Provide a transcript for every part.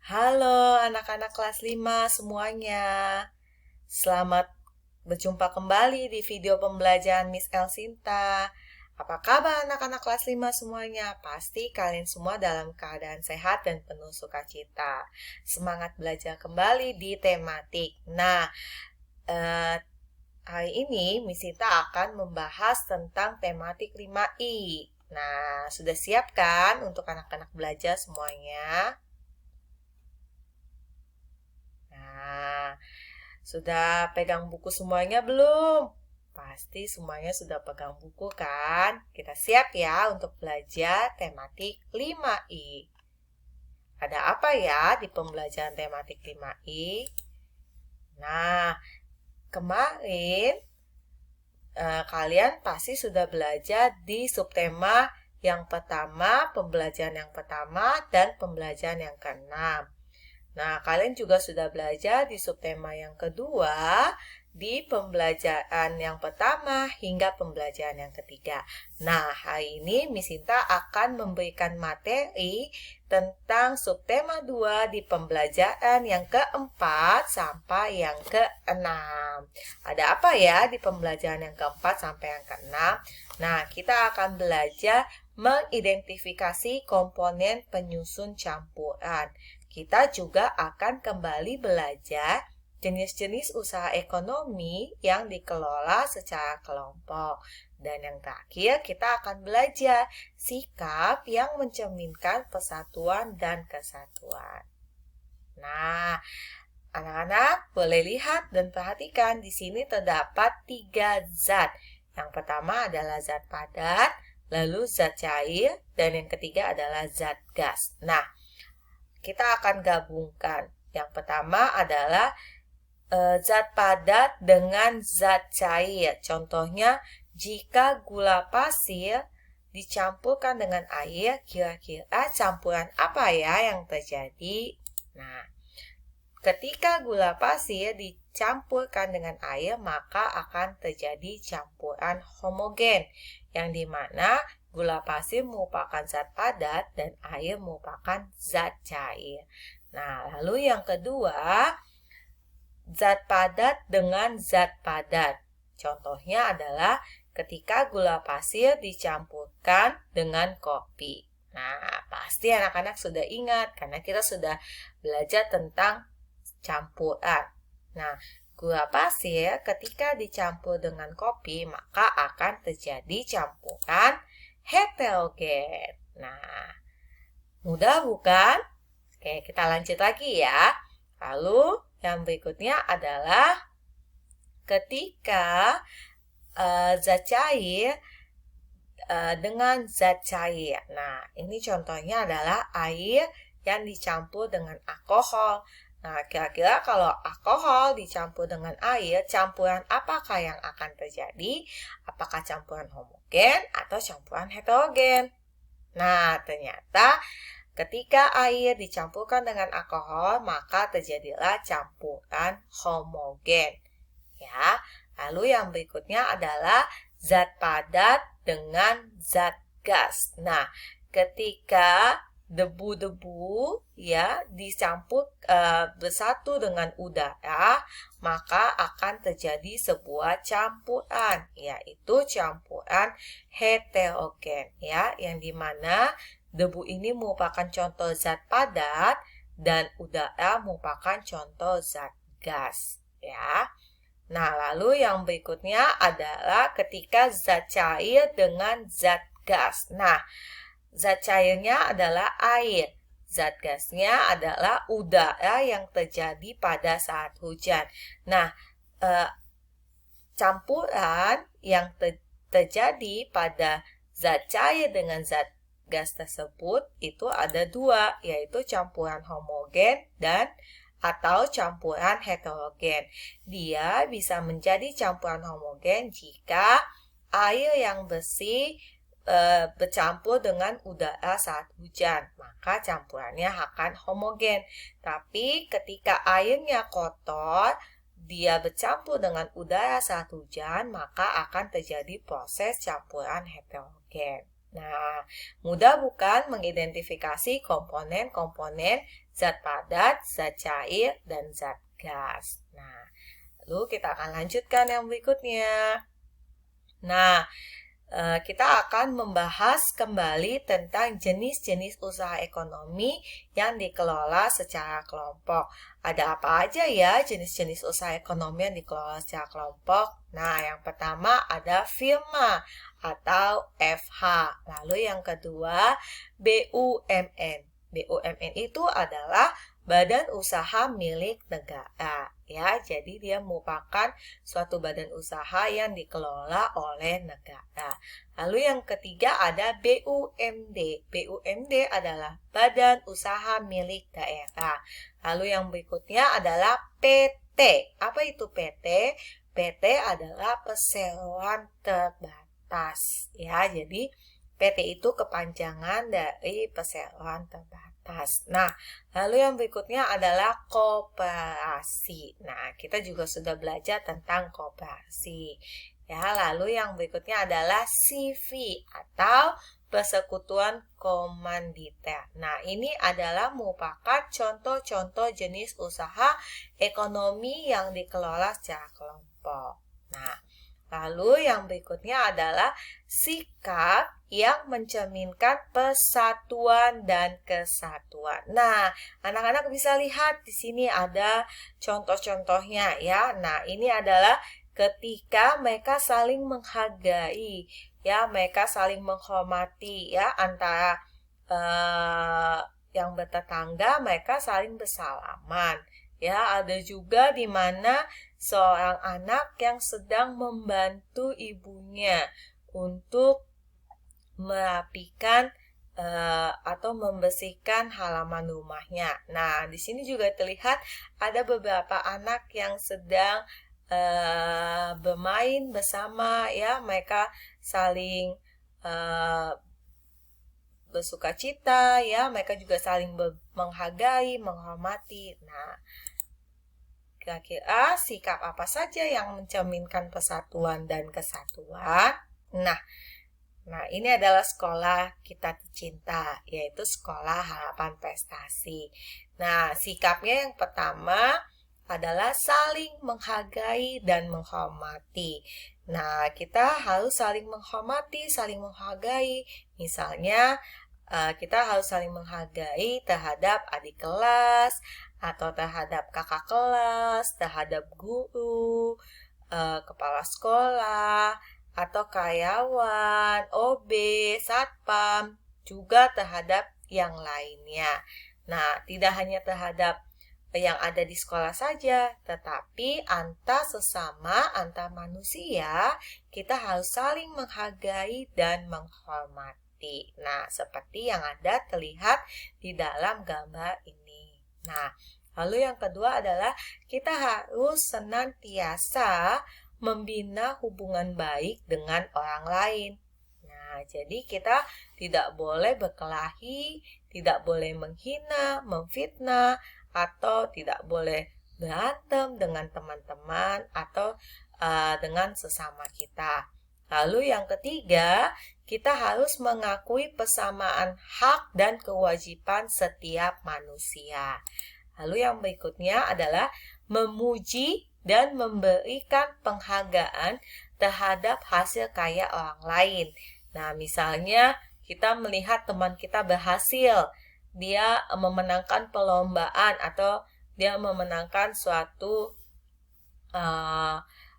Halo anak-anak kelas 5 semuanya. Selamat berjumpa kembali di video pembelajaran Miss Elsinta. Apa kabar anak-anak kelas 5 semuanya? Pasti kalian semua dalam keadaan sehat dan penuh sukacita. Semangat belajar kembali di tematik. Eh, hari ini Miss Sinta akan membahas tentang tematik 5I. Nah, sudah siap kan untuk anak-anak belajar semuanya? Nah, sudah pegang buku semuanya belum? Pasti semuanya sudah pegang buku kan? Kita siap ya untuk belajar tematik 5I. Ada apa ya di pembelajaran tematik 5I? Nah, kemarin kalian pasti sudah belajar di subtema yang pertama, pembelajaran yang pertama, dan pembelajaran yang keenam. Nah, kalian juga sudah belajar di subtema yang kedua, di pembelajaran yang pertama hingga pembelajaran yang ketiga. Nah, hari ini Miss Sinta akan memberikan materi tentang subtema 2 di pembelajaran yang keempat sampai yang keenam. Ada apa ya di pembelajaran yang keempat sampai yang keenam? Nah, kita akan belajar mengidentifikasi komponen penyusun campuran. Kita juga akan kembali belajar jenis-jenis usaha ekonomi yang dikelola secara kelompok. Dan yang terakhir, kita akan belajar sikap yang mencerminkan persatuan dan kesatuan. Nah, anak-anak boleh lihat dan perhatikan di sini terdapat 3 zat. Yang pertama adalah zat padat, lalu zat cair, dan yang ketiga adalah zat gas. Nah, kita akan gabungkan. Yang pertama adalah zat padat dengan zat cair. Contohnya, jika gula pasir dicampurkan dengan air, kira-kira campuran apa ya yang terjadi? Nah, ketika gula pasir dicampurkan dengan air, maka akan terjadi campuran homogen, yang dimana gula pasir merupakan zat padat dan air merupakan zat cair. Nah, lalu yang kedua, zat padat dengan zat padat. Contohnya adalah ketika gula pasir dicampurkan dengan kopi. Nah, pasti anak-anak sudah ingat karena kita sudah belajar tentang campuran. Nah, gula pasir ketika dicampur dengan kopi maka akan terjadi campuran heterogen. Nah, mudah bukan? Oke, kita lanjut lagi ya. Lalu yang berikutnya adalah ketika zat cair dengan zat cair. Nah, ini contohnya adalah air yang dicampur dengan alkohol. Nah, kira-kira kalau alkohol dicampur dengan air, campuran apakah yang akan terjadi? Apakah campuran homogen atau campuran heterogen? Nah, ternyata ketika air dicampurkan dengan alkohol, maka terjadilah campuran homogen. Ya, lalu yang berikutnya adalah zat padat dengan zat gas. Nah, ketika debu-debu ya dicampur bersatu dengan udara, maka akan terjadi sebuah campuran, yaitu campuran heterogen ya, yang dimana debu ini merupakan contoh zat padat dan udara merupakan contoh zat gas ya. Nah, lalu yang berikutnya adalah ketika zat cair dengan zat gas. Nah, zat cairnya adalah air. Zat gasnya adalah udara yang terjadi pada saat hujan. Nah, campuran yang terjadi pada zat cair dengan zat gas tersebut itu ada 2, yaitu campuran homogen dan atau campuran heterogen. Dia bisa menjadi campuran homogen jika air yang bersih bercampur dengan udara saat hujan, maka campurannya akan homogen. Tapi ketika airnya kotor, dia bercampur dengan udara saat hujan, maka akan terjadi proses campuran heterogen. Nah, mudah bukan mengidentifikasi komponen-komponen zat padat, zat cair, dan zat gas. Nah, lalu kita akan lanjutkan yang berikutnya. Nah, kita akan membahas kembali tentang jenis-jenis usaha ekonomi yang dikelola secara kelompok. Ada apa aja ya jenis-jenis usaha ekonomi yang dikelola secara kelompok? Nah, yang pertama ada firma atau FH. Lalu yang kedua BUMN. BUMN itu adalah badan usaha milik negara. Ya, jadi dia merupakan suatu badan usaha yang dikelola oleh negara. Lalu yang ketiga ada BUMD. BUMD adalah badan usaha milik daerah. Lalu yang berikutnya adalah PT. Apa itu PT? PT adalah perseroan terbatas. Ya, jadi PT itu kepanjangan dari perseroan terbatas. Nah, lalu yang berikutnya adalah koperasi. Nah, kita juga sudah belajar tentang koperasi. Ya, lalu yang berikutnya adalah CV atau persekutuan komanditer. Nah, ini adalah merupakan contoh-contoh jenis usaha ekonomi yang dikelola secara kelompok. Nah, lalu yang berikutnya adalah sikap yang mencerminkan persatuan dan kesatuan. Nah, anak-anak bisa lihat di sini ada contoh-contohnya ya. Nah, ini adalah ketika mereka saling menghargai, ya, mereka saling menghormati ya antara yang bertetangga, mereka saling bersalaman. Ya, ada juga di mana seorang anak yang sedang membantu ibunya untuk merapikan atau membersihkan halaman rumahnya. Nah, di sini juga terlihat ada beberapa anak yang sedang bermain bersama, ya, mereka saling bersukacita, ya, mereka juga saling menghargai, menghormati. Nah, kira-kira sikap apa saja yang mencerminkan persatuan dan kesatuan? Nah, ini adalah sekolah kita tercinta, yaitu Sekolah Harapan Prestasi. Nah, sikapnya yang pertama adalah saling menghargai dan menghormati. Nah, kita harus saling menghormati, saling menghargai. Misalnya, kita harus saling menghargai terhadap adik kelas, atau terhadap kakak kelas, terhadap guru, kepala sekolah, atau karyawan, OB, satpam, juga terhadap yang lainnya. Nah, tidak hanya terhadap yang ada di sekolah saja, tetapi antar sesama, antar manusia, kita harus saling menghargai dan menghormati. Nah, seperti yang ada terlihat di dalam gambar ini. Nah, lalu yang kedua adalah kita harus senantiasa membina hubungan baik dengan orang lain. Nah, jadi kita tidak boleh berkelahi, tidak boleh menghina, memfitnah, atau tidak boleh berantem dengan teman-teman atau dengan sesama kita. Lalu yang ketiga, kita harus mengakui persamaan hak dan kewajiban setiap manusia. Lalu yang berikutnya adalah memuji dan memberikan penghargaan terhadap hasil karya orang lain. Nah, misalnya kita melihat teman kita berhasil, dia memenangkan perlombaan atau dia memenangkan suatu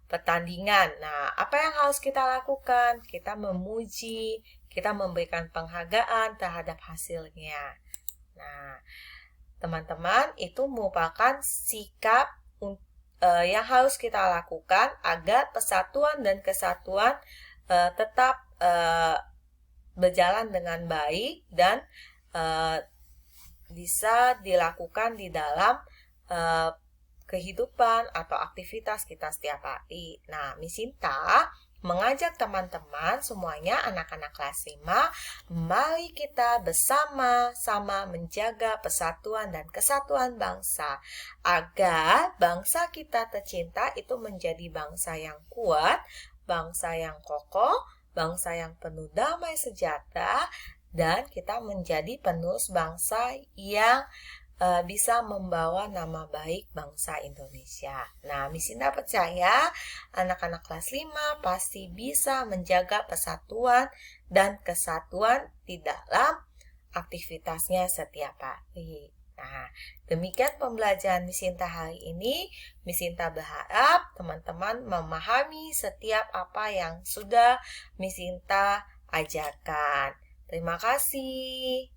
pertandingan. Nah, apa yang harus kita lakukan? Kita memuji, kita memberikan penghargaan terhadap hasilnya. Nah, teman-teman, itu merupakan sikap yang harus kita lakukan agar persatuan dan kesatuan tetap berjalan dengan baik dan bisa dilakukan di dalam kehidupan atau aktivitas kita setiap hari. Nah, Miss Sinta mengajak teman-teman semuanya anak-anak kelas 5, mari kita bersama-sama menjaga persatuan dan kesatuan bangsa agar bangsa kita tercinta itu menjadi bangsa yang kuat, bangsa yang kokoh, bangsa yang penuh damai sejahtera, dan kita menjadi penerus bangsa yang bisa membawa nama baik bangsa Indonesia. Nah, Miss Indah percaya anak-anak kelas 5 pasti bisa menjaga persatuan dan kesatuan di dalam aktivitasnya setiap hari. Nah, demikian pembelajaran Miss Inta hari ini. Miss Inta berharap teman-teman memahami setiap apa yang sudah Miss Inta ajarkan. Terima kasih.